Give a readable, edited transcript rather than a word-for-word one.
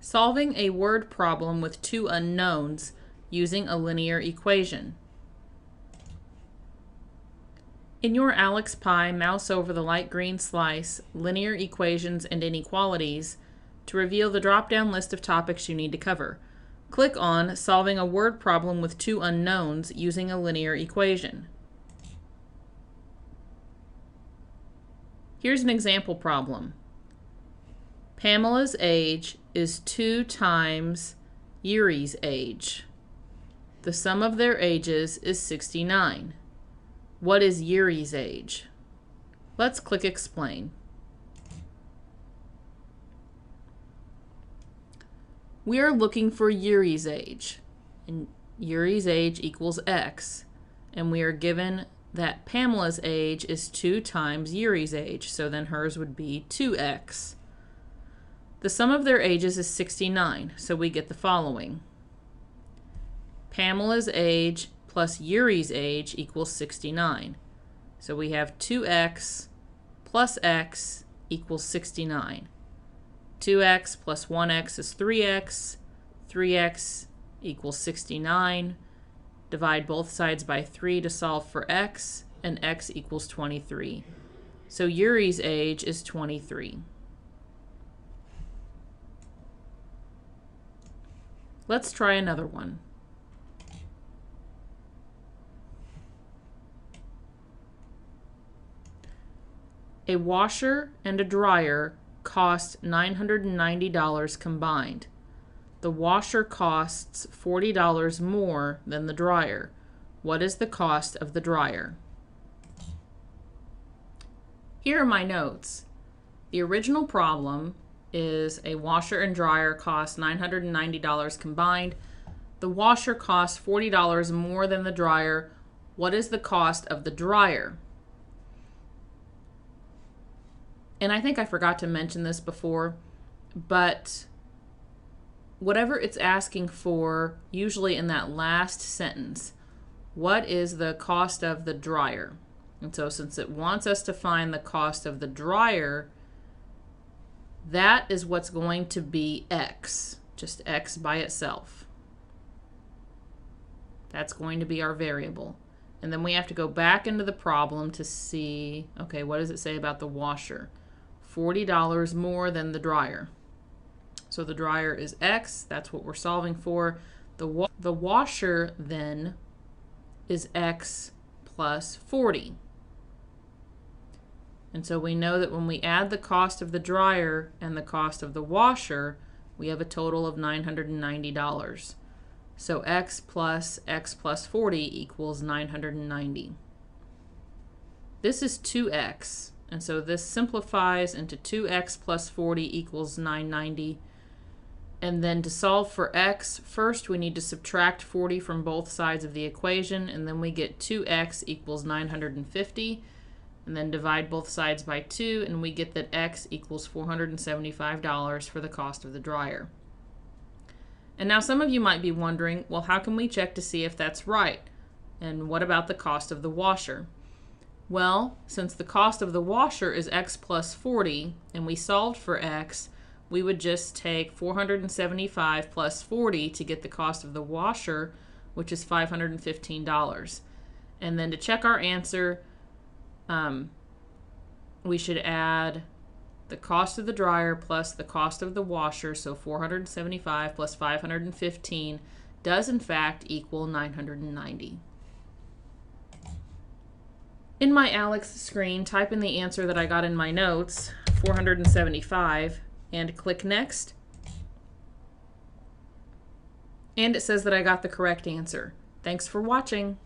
Solving a word problem with two unknowns using a linear equation. In your Aleks pie, mouse over the light green slice, Linear Equations and Inequalities, to reveal the drop-down list of topics you need to cover. Click on Solving a word problem with two unknowns using a linear equation. Here's an example problem. Pamela's age is 2 times Yuri's age. The sum of their ages is 69. What is Yuri's age? Let's click Explain. We are looking for Yuri's age, and Yuri's age equals X, and we are given that Pamela's age is 2 times Yuri's age, so then hers would be 2X. The sum of their ages is 69, so we get the following. Pamela's age plus Yuri's age equals 69. So we have 2x plus x equals 69. 2x plus 1x is 3x. 3x equals 69. Divide both sides by 3 to solve for x, and x equals 23. So Yuri's age is 23. Let's try another one. A washer and a dryer cost $990 combined. The washer costs $40 more than the dryer. What is the cost of the dryer? Here are my notes. The original problem is a washer and dryer cost $990 combined. The washer costs $40 more than the dryer. What is the cost of the dryer? And I think I forgot to mention this before, but whatever it's asking for, usually in that last sentence, what is the cost of the dryer? And so since it wants us to find the cost of the dryer, that is what's going to be X, just X by itself. That's going to be our variable. And then we have to go back into the problem to see, okay, what does it say about the washer? $40 more than the dryer. So the dryer is X, that's what we're solving for. The washer then is X plus 40. And so we know that when we add the cost of the dryer and the cost of the washer, we have a total of $990. So X plus 40 equals 990. This is 2X. And so this simplifies into 2x plus 40 equals 990. And then to solve for x, first we need to subtract 40 from both sides of the equation, and then we get 2x equals 950. And then divide both sides by 2, and we get that x equals $475 for the cost of the dryer. And now some of you might be wondering, well, how can we check to see if that's right? And what about the cost of the washer? Well, since the cost of the washer is x plus 40, and we solved for x, we would just take 475 plus 40 to get the cost of the washer, which is $515. And then to check our answer, we should add the cost of the dryer plus the cost of the washer, so 475 plus 515 does in fact equal 990. In my Aleks screen, type in the answer that I got in my notes, 475, and click Next. And it says that I got the correct answer. Thanks for watching.